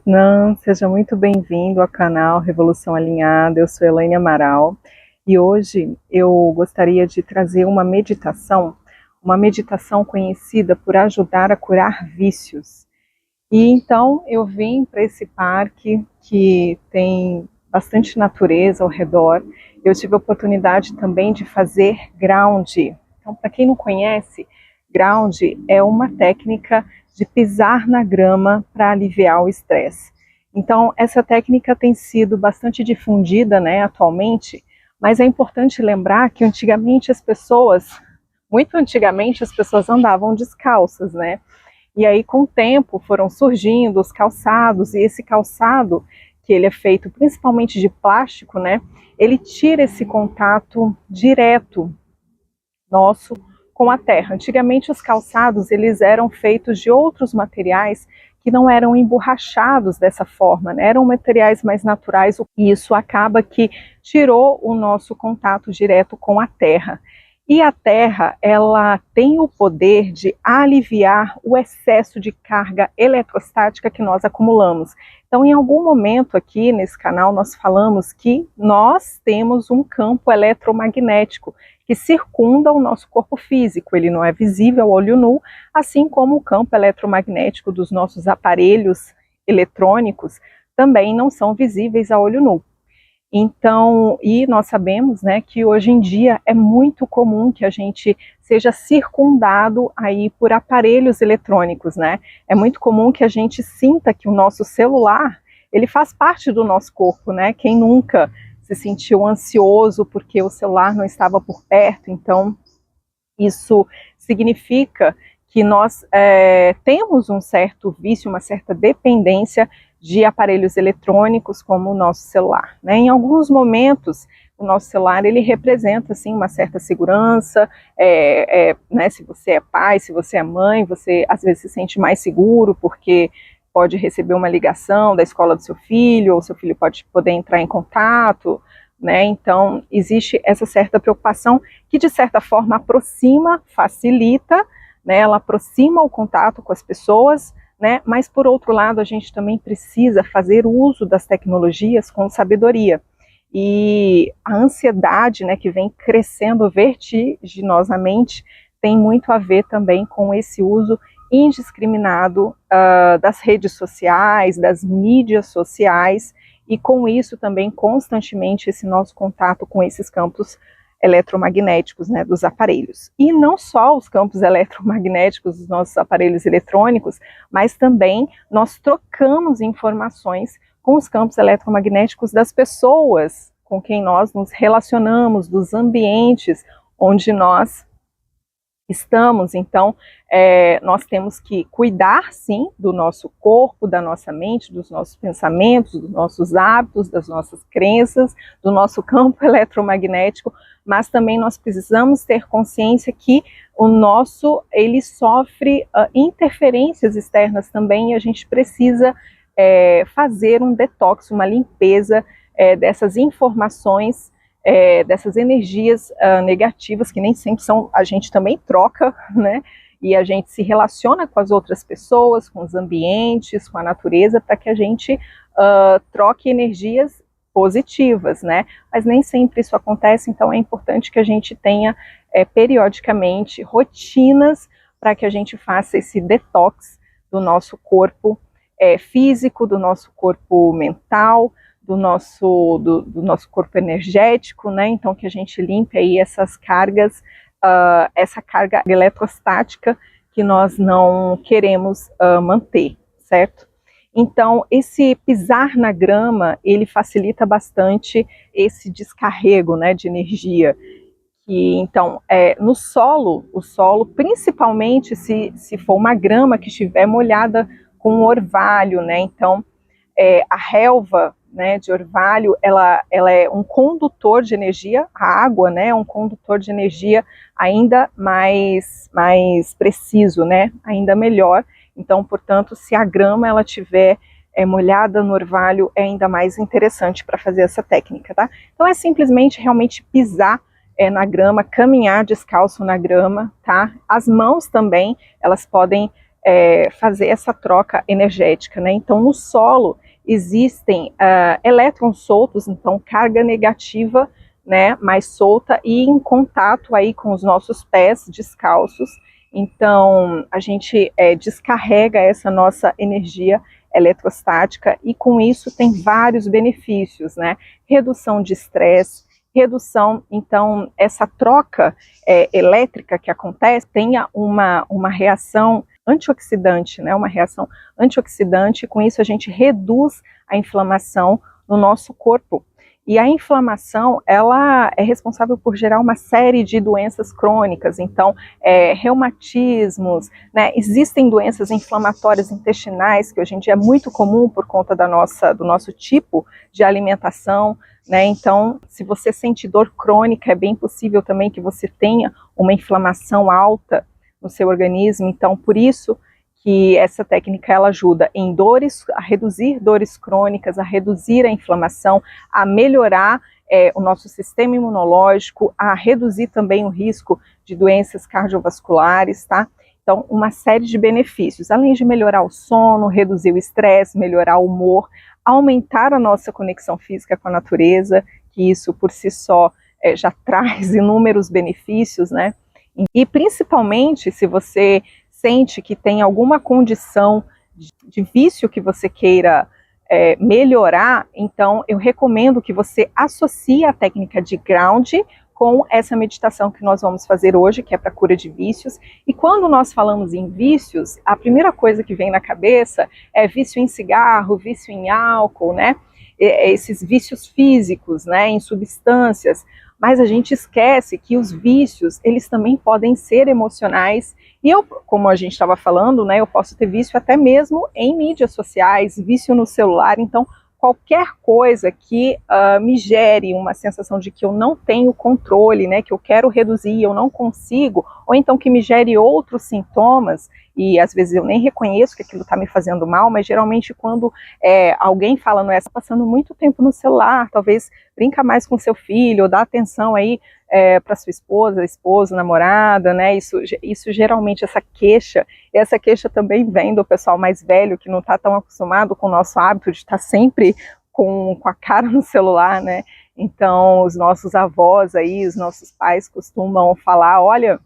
Não, seja muito bem-vindo ao canal Revolução Alinhada. Eu sou Elaine Amaral e hoje eu gostaria de trazer uma meditação conhecida por ajudar a curar vícios. E então eu vim para esse parque que tem bastante natureza ao redor. Eu tive a oportunidade também de fazer ground. Então, para quem não conhece, ground é uma técnica de pisar na grama para aliviar o estresse. Então, essa técnica tem sido bastante difundida, né, atualmente, mas é importante lembrar que muito antigamente, as pessoas andavam descalças, né? E aí, com o tempo, foram surgindo os calçados, e esse calçado, que ele é feito principalmente de plástico, né, ele tira esse contato direto nosso com a terra. Antigamente, os calçados, eles eram feitos de outros materiais que não eram emborrachados dessa forma, né? Eram materiais mais naturais, e isso acaba que tirou o nosso contato direto com a terra. E a Terra, ela tem o poder de aliviar o excesso de carga eletrostática que nós acumulamos. Então, em algum momento aqui nesse canal, nós falamos que nós temos um campo eletromagnético que circunda o nosso corpo físico. Ele não é visível ao olho nu, assim como o campo eletromagnético dos nossos aparelhos eletrônicos também não são visíveis a olho nu. Então, e nós sabemos, né, que hoje em dia é muito comum que a gente seja circundado aí por aparelhos eletrônicos, né? É muito comum que a gente sinta que o nosso celular, ele faz parte do nosso corpo, né? Quem nunca se sentiu ansioso porque o celular não estava por perto? Então, isso significa que nós temos um certo vício, uma certa dependência de aparelhos eletrônicos como o nosso celular, né? Em alguns momentos, o nosso celular ele representa assim uma certa segurança, né? Se você é pai, se você é mãe, você às vezes se sente mais seguro porque pode receber uma ligação da escola do seu filho, ou seu filho pode poder entrar em contato, né? Então existe essa certa preocupação que de certa forma aproxima, facilita, né? Ela aproxima o contato com as pessoas, né? Mas por outro lado a gente também precisa fazer uso das tecnologias com sabedoria. E a ansiedade, né, que vem crescendo vertiginosamente, tem muito a ver também com esse uso indiscriminado das redes sociais, das mídias sociais, e com isso também constantemente esse nosso contato com esses campos eletromagnéticos, né, dos aparelhos. E não só os campos eletromagnéticos dos nossos aparelhos eletrônicos, mas também nós trocamos informações com os campos eletromagnéticos das pessoas com quem nós nos relacionamos, dos ambientes onde nós estamos. Então, nós temos que cuidar, sim, do nosso corpo, da nossa mente, dos nossos pensamentos, dos nossos hábitos, das nossas crenças, do nosso campo eletromagnético, mas também nós precisamos ter consciência que ele sofre interferências externas também, e a gente precisa fazer um detox, uma limpeza dessas informações, dessas energias negativas, que nem sempre são, a gente também troca, né? E a gente se relaciona com as outras pessoas, com os ambientes, com a natureza, para que a gente troque energias positivas, né? Mas nem sempre isso acontece, então é importante que a gente tenha periodicamente rotinas para que a gente faça esse detox do nosso corpo físico, do nosso corpo mental, do nosso corpo energético, né? Então que a gente limpe aí essas cargas, essa carga eletrostática que nós não queremos manter, certo? Então esse pisar na grama, ele facilita bastante esse descarrego, né, de energia. Que então no solo, o solo, principalmente se for uma grama que estiver molhada com orvalho, né? Então a relva, né, de orvalho, ela é um condutor de energia, a água, né, é um condutor de energia ainda mais preciso, né, ainda melhor. Então, portanto, se a grama ela tiver molhada no orvalho, é ainda mais interessante para fazer essa técnica, tá? Então é simplesmente realmente pisar na grama, caminhar descalço na grama, tá? As mãos também, elas podem fazer essa troca energética, né? Então, no solo existem elétrons soltos, então carga negativa, né, mais solta e em contato aí com os nossos pés descalços. Então, a gente descarrega essa nossa energia eletrostática e com isso tem vários benefícios, né? Redução de estresse, redução, então, essa troca elétrica que acontece tenha uma reação antioxidante, né? Uma reação antioxidante, com isso a gente reduz a inflamação no nosso corpo. E a inflamação, ela é responsável por gerar uma série de doenças crônicas, então, reumatismos, né? Existem doenças inflamatórias intestinais, que hoje em dia é muito comum por conta do nosso tipo de alimentação, né? Então, se você sente dor crônica, é bem possível também que você tenha uma inflamação alta no seu organismo, então, por isso que essa técnica ela ajuda em dores, a reduzir dores crônicas, a reduzir a inflamação, a melhorar o nosso sistema imunológico, a reduzir também o risco de doenças cardiovasculares, tá? Então, uma série de benefícios, além de melhorar o sono, reduzir o estresse, melhorar o humor, aumentar a nossa conexão física com a natureza, que isso por si só já traz inúmeros benefícios, né? E principalmente se você sente que tem alguma condição de vício que você queira melhorar, então eu recomendo que você associe a técnica de ground com essa meditação que nós vamos fazer hoje, que é para cura de vícios. E quando nós falamos em vícios, a primeira coisa que vem na cabeça é vício em cigarro, vício em álcool, né? Esses vícios físicos, né, em substâncias. Mas a gente esquece que os vícios, eles também podem ser emocionais. E eu, como a gente estava falando, né, eu posso ter vício até mesmo em mídias sociais, vício no celular. Então, qualquer coisa que me gere uma sensação de que eu não tenho controle, né, que eu quero reduzir, eu não consigo, ou então que me gere outros sintomas, e às vezes eu nem reconheço que aquilo está me fazendo mal, mas geralmente quando alguém fala, não é, está passando muito tempo no celular, talvez brinca mais com seu filho, ou dá atenção aí para sua esposa, namorada, né, isso geralmente, essa queixa também vem do pessoal mais velho, que não está tão acostumado com o nosso hábito de estar sempre com a cara no celular, né, então os nossos avós aí, os nossos pais costumam falar, olha,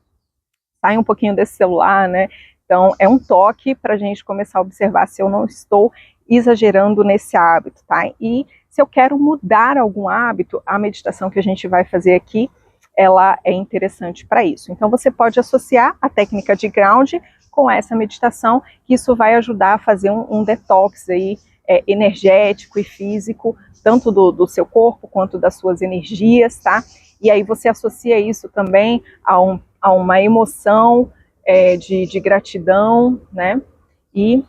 sai um pouquinho desse celular, né, então é um toque para a gente começar a observar se eu não estou exagerando nesse hábito, tá, e se eu quero mudar algum hábito, a meditação que a gente vai fazer aqui, ela é interessante para isso. Então você pode associar a técnica de ground com essa meditação, que isso vai ajudar a fazer um detox aí, energético e físico, tanto do seu corpo quanto das suas energias, tá? E aí você associa isso também a uma emoção de gratidão, né? E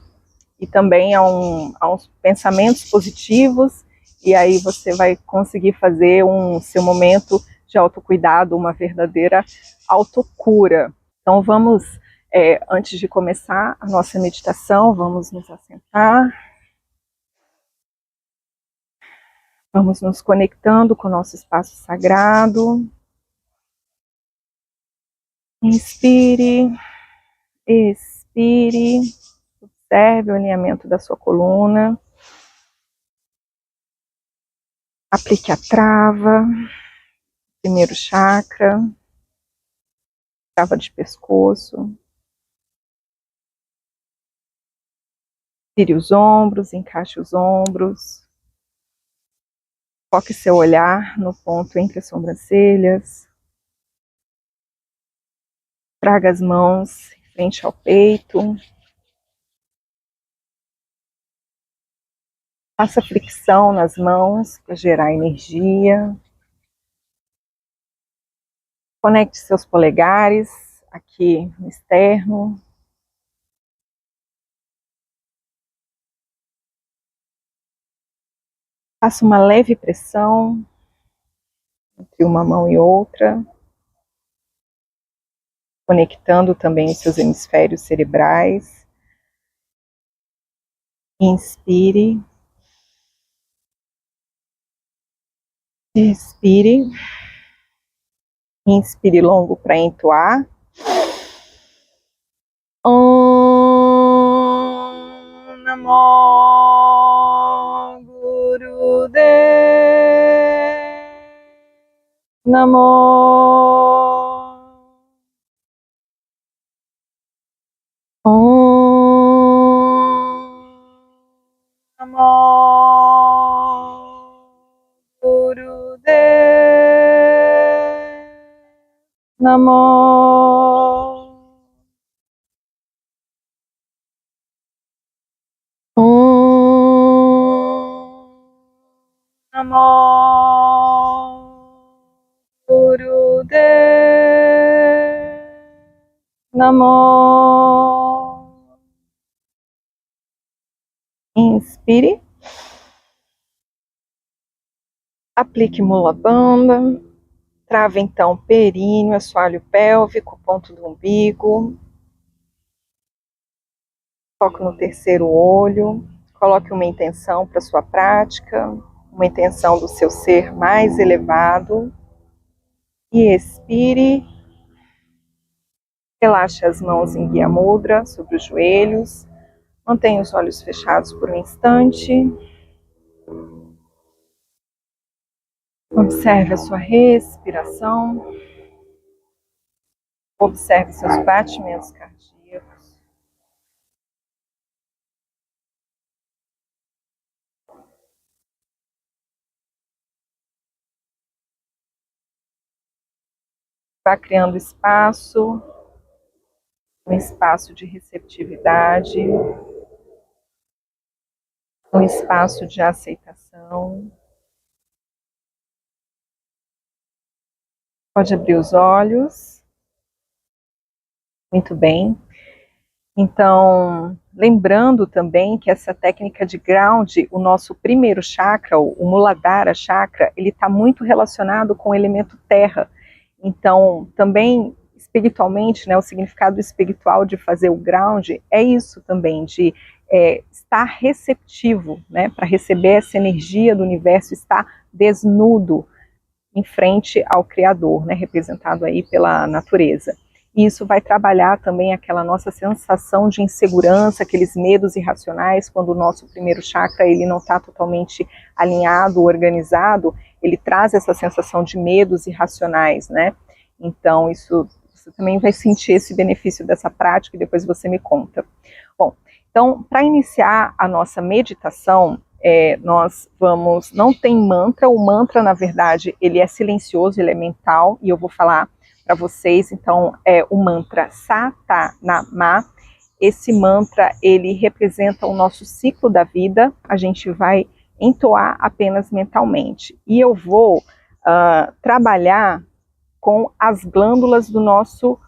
também a uns pensamentos positivos, e aí você vai conseguir fazer seu momento de autocuidado, uma verdadeira autocura. Então vamos, antes de começar a nossa meditação, vamos nos assentar. Vamos nos conectando com o nosso espaço sagrado. Inspire, expire, observe o alinhamento da sua coluna. Aplique a trava, primeiro chakra, trava de pescoço. Tire os ombros, encaixe os ombros. Foque seu olhar no ponto entre as sobrancelhas. Traga as mãos em frente ao peito. Faça fricção nas mãos para gerar energia. Conecte seus polegares aqui no externo. Faça uma leve pressão entre uma mão e outra, conectando também os seus hemisférios cerebrais. Inspire. Expire. Inspire longo para entoar. Gurudev Namo. Namo Gurudev Namo. Namo Gurudev Namo. Inspire. Aplique Mula Bandha. Trave então o períneo, assoalho pélvico, ponto do umbigo. Foque no terceiro olho. Coloque uma intenção para sua prática, uma intenção do seu ser mais elevado. E expire. Relaxe as mãos em Guia Mudra sobre os joelhos. Mantenha os olhos fechados por um instante. Observe a sua respiração. Observe seus batimentos cardíacos. Vá criando espaço, um espaço de receptividade, um espaço de aceitação. Pode abrir os olhos. Muito bem. Então, lembrando também que essa técnica de ground, o nosso primeiro chakra, o Muladhara chakra, ele está muito relacionado com o elemento terra. Então, também espiritualmente, né, o significado espiritual de fazer o ground é isso também, de estar receptivo, né, para receber essa energia do universo, estar desnudo em frente ao Criador, né, representado aí pela natureza. E isso vai trabalhar também aquela nossa sensação de insegurança, aqueles medos irracionais, quando o nosso primeiro chakra ele não está totalmente alinhado, organizado, ele traz essa sensação de medos irracionais, né? Então, isso você também vai sentir esse benefício dessa prática e depois você me conta. Bom, então, para iniciar a nossa meditação, nós vamos, não tem mantra, o mantra, na verdade, ele é silencioso, ele é mental, e eu vou falar para vocês, então, o mantra Satanama. Esse mantra, ele representa o nosso ciclo da vida, a gente vai entoar apenas mentalmente. E eu vou trabalhar com as glândulas do nosso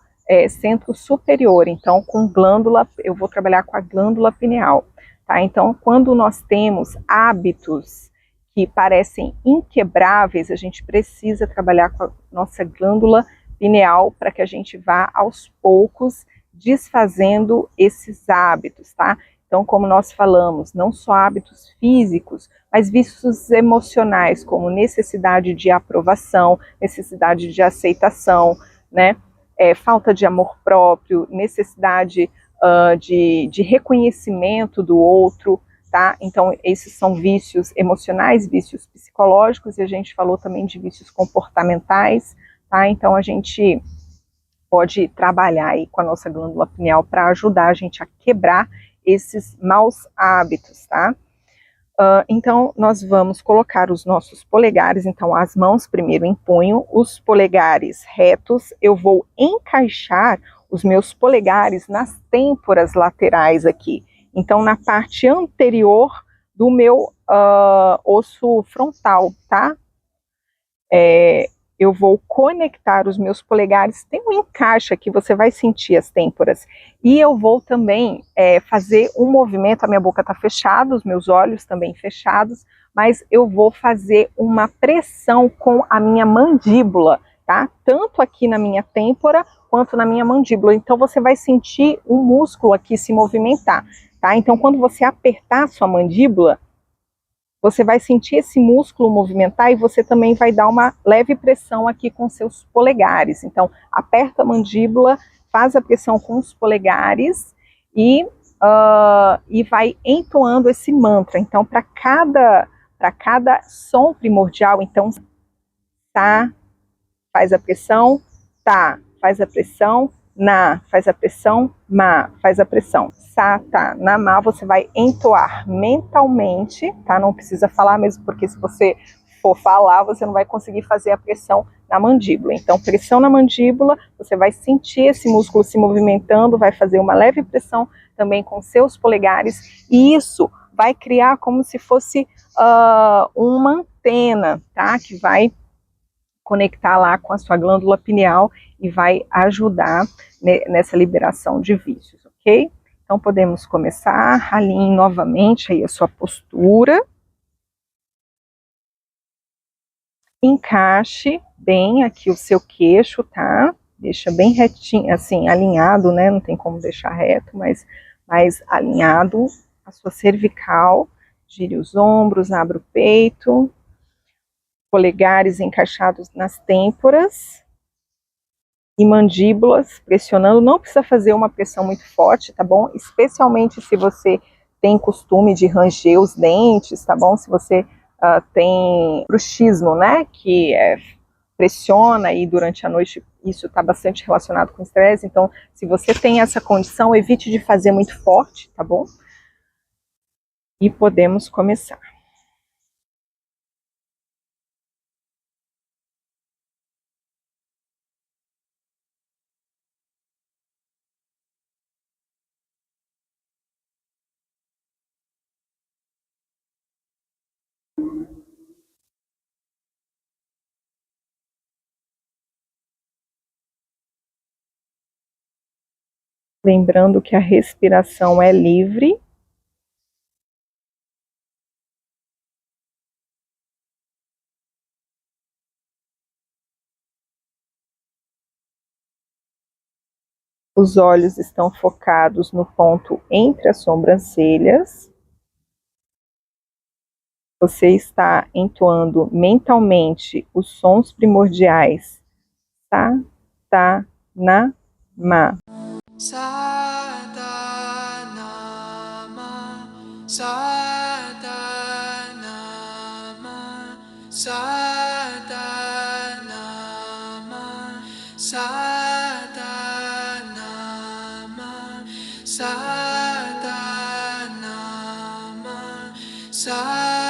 centro superior, então, com glândula, eu vou trabalhar com a glândula pineal. Tá? Então, quando nós temos hábitos que parecem inquebráveis, a gente precisa trabalhar com a nossa glândula pineal para que a gente vá aos poucos desfazendo esses hábitos, tá? Então, como nós falamos, não só hábitos físicos, mas vícios emocionais, como necessidade de aprovação, necessidade de aceitação, né? Falta de amor próprio, necessidade de reconhecimento do outro, tá? Então, esses são vícios emocionais, vícios psicológicos, e a gente falou também de vícios comportamentais, tá? Então, a gente pode trabalhar aí com a nossa glândula pineal para ajudar a gente a quebrar esses maus hábitos, tá? Então, nós vamos colocar os nossos polegares, então, as mãos primeiro em punho, os polegares retos, eu vou encaixar os meus polegares nas têmporas laterais aqui, então, na parte anterior do meu osso frontal, tá? Eu vou conectar os meus polegares, tem um encaixe aqui, você vai sentir as têmporas, e eu vou também fazer um movimento, a minha boca está fechada, os meus olhos também fechados, mas eu vou fazer uma pressão com a minha mandíbula, tá? Tanto aqui na minha têmpora, quanto na minha mandíbula, então você vai sentir o músculo aqui se movimentar, tá? Então quando você apertar a sua mandíbula, você vai sentir esse músculo movimentar e você também vai dar uma leve pressão aqui com seus polegares. Então, aperta a mandíbula, faz a pressão com os polegares e e vai entoando esse mantra. Então, para cada som primordial, então, tá, faz a pressão, tá, faz a pressão, na, faz a pressão, ma, faz a pressão. Sa, tá, na, ma, você vai entoar mentalmente, tá? Não precisa falar mesmo, porque se você for falar, você não vai conseguir fazer a pressão na mandíbula. Então, pressão na mandíbula, você vai sentir esse músculo se movimentando, vai fazer uma leve pressão também com seus polegares, e isso vai criar como se fosse uma antena, tá? Que vai conectar lá com a sua glândula pineal e vai ajudar nessa liberação de vícios, ok? Então podemos começar, alinhe novamente aí a sua postura, encaixe bem aqui o seu queixo, tá? Deixa bem retinho, assim, alinhado, né? Não tem como deixar reto, mas mais alinhado a sua cervical, gire os ombros, abra o peito, polegares encaixados nas têmporas e mandíbulas pressionando. Não precisa fazer uma pressão muito forte, tá bom? Especialmente se você tem costume de ranger os dentes, tá bom? Se você tem bruxismo, né? Que pressiona aí durante a noite, isso está bastante relacionado com estresse. Então, se você tem essa condição, evite de fazer muito forte, tá bom? E podemos começar. Lembrando que a respiração é livre. Os olhos estão focados no ponto entre as sobrancelhas. Você está entoando mentalmente os sons primordiais. Sa, ta, na, ma. Sa, ta, na, ma. Sa, ta, na, ma. Sa, ta, na, ma. Sa, ta, na, ma. Sa, ta, na, ma. Sa,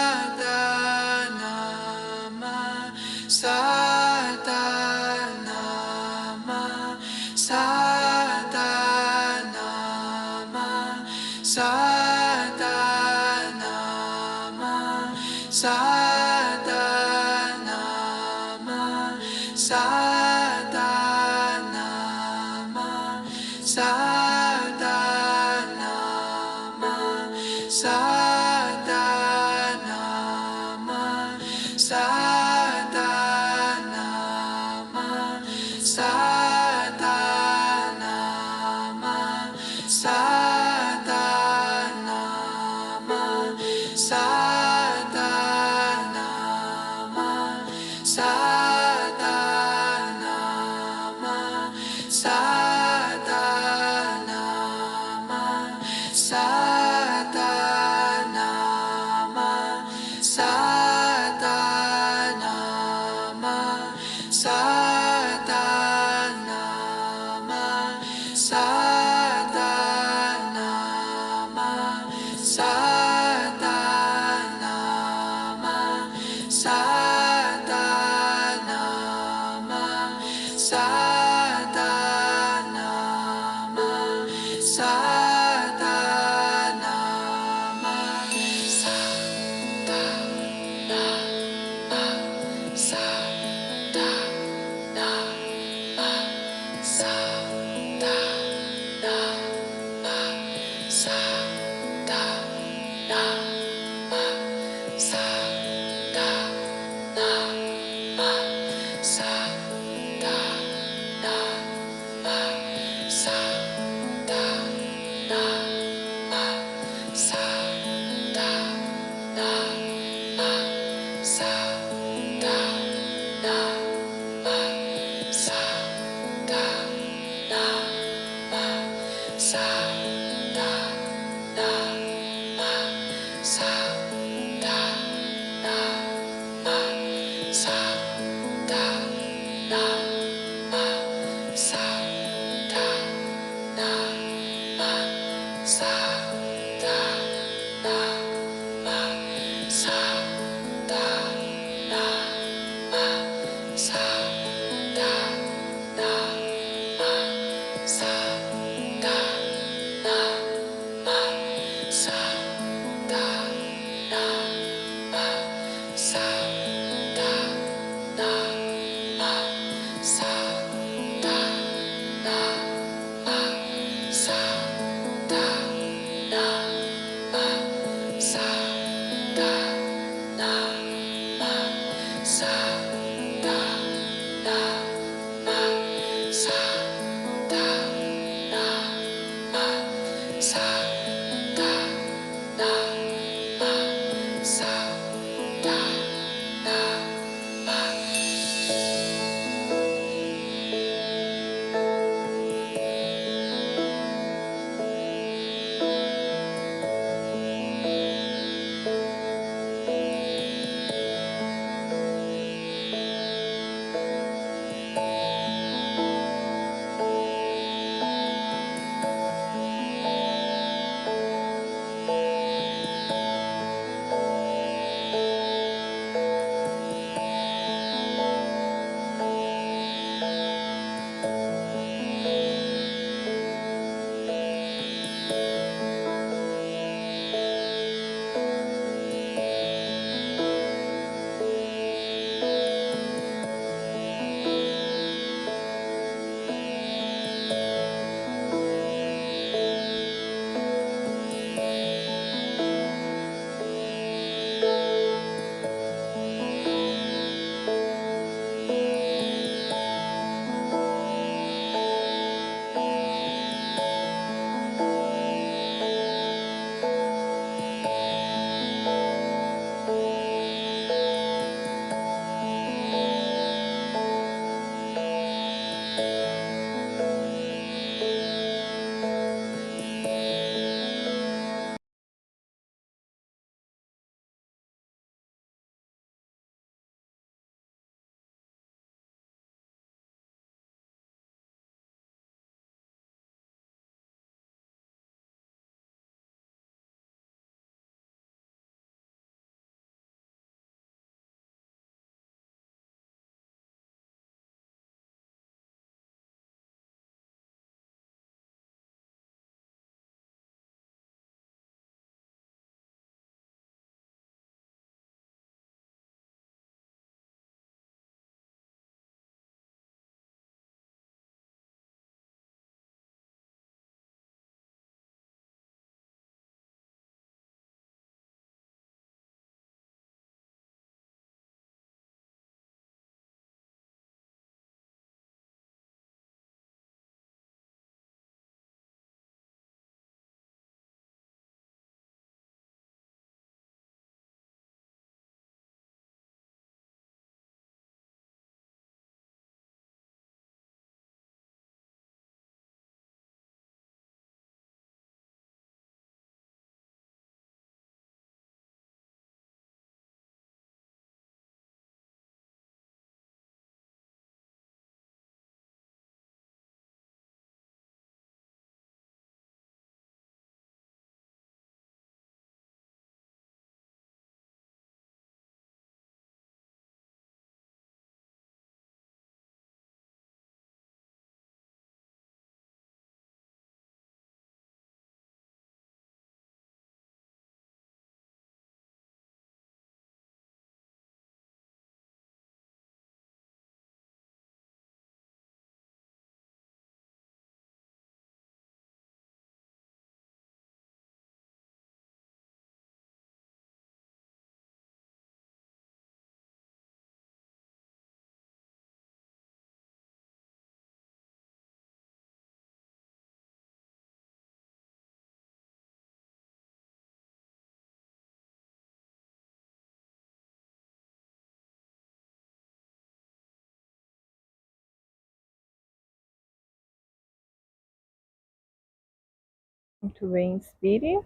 Muito bem, inspire.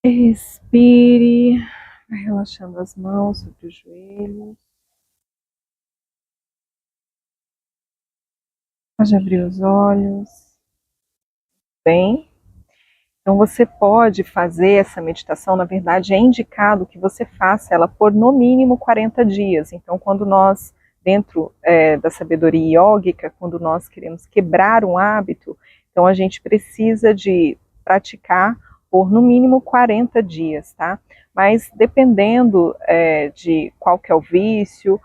Expire, vai relaxando as mãos sobre os joelhos. Pode abrir os olhos. Bem. Então você pode fazer essa meditação, na verdade é indicado que você faça ela por no mínimo 40 dias. Então quando nós, dentro da sabedoria iógica, quando nós queremos quebrar um hábito, então a gente precisa de praticar por no mínimo 40 dias, tá? Mas dependendo de qual que é o vício,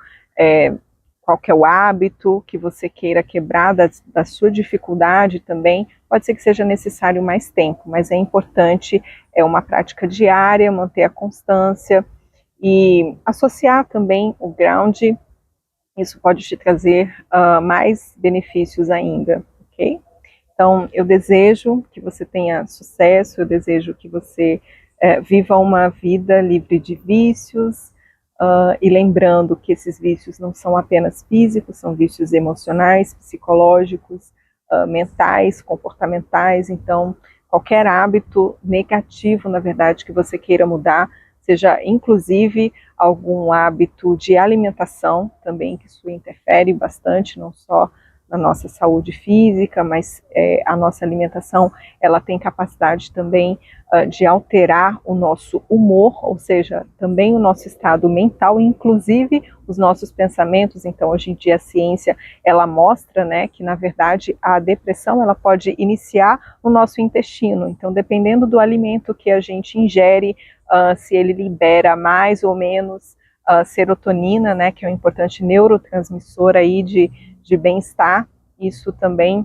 qual que é o hábito que você queira quebrar da sua dificuldade também, pode ser que seja necessário mais tempo, mas é importante, uma prática diária, manter a constância e associar também o ground, isso pode te trazer mais benefícios ainda, ok? Então, eu desejo que você tenha sucesso, eu desejo que você viva uma vida livre de vícios, e lembrando que esses vícios não são apenas físicos, são vícios emocionais, psicológicos, mentais, comportamentais. Então, qualquer hábito negativo, na verdade, que você queira mudar, seja inclusive algum hábito de alimentação também, que isso interfere bastante, não só na nossa saúde física, mas a nossa alimentação, ela tem capacidade também de alterar o nosso humor, ou seja, também o nosso estado mental, inclusive os nossos pensamentos. Então, hoje em dia a ciência, ela mostra, né, que na verdade a depressão, ela pode iniciar no nosso intestino. Então, dependendo do alimento que a gente ingere, se ele libera mais ou menos serotonina, né, que é um importante neurotransmissor aí de bem-estar, isso também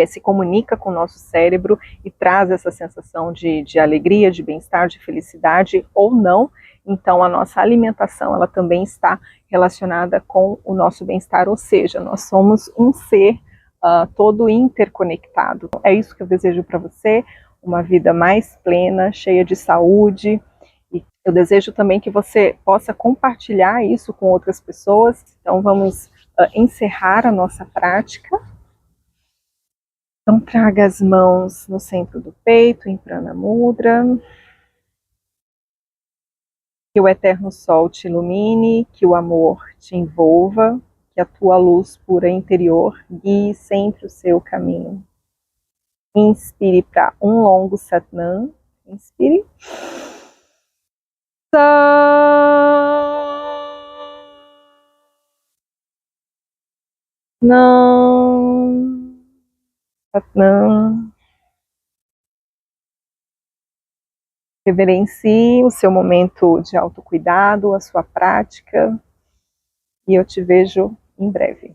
se comunica com o nosso cérebro e traz essa sensação de alegria, de bem-estar, de felicidade ou não. Então, a nossa alimentação, ela também está relacionada com o nosso bem-estar, ou seja, nós somos um ser todo interconectado. É isso que eu desejo para você, uma vida mais plena, cheia de saúde. E eu desejo também que você possa compartilhar isso com outras pessoas. Então, vamos encerrar a nossa prática. Então, traga as mãos no centro do peito, em Prana Mudra. Que o Eterno Sol te ilumine, que o amor te envolva, que a tua luz pura interior guie sempre o seu caminho. Inspire para um longo Satnam. Inspire. Não. Satnam. Reverencie o seu momento de autocuidado, a sua prática, e eu te vejo em breve.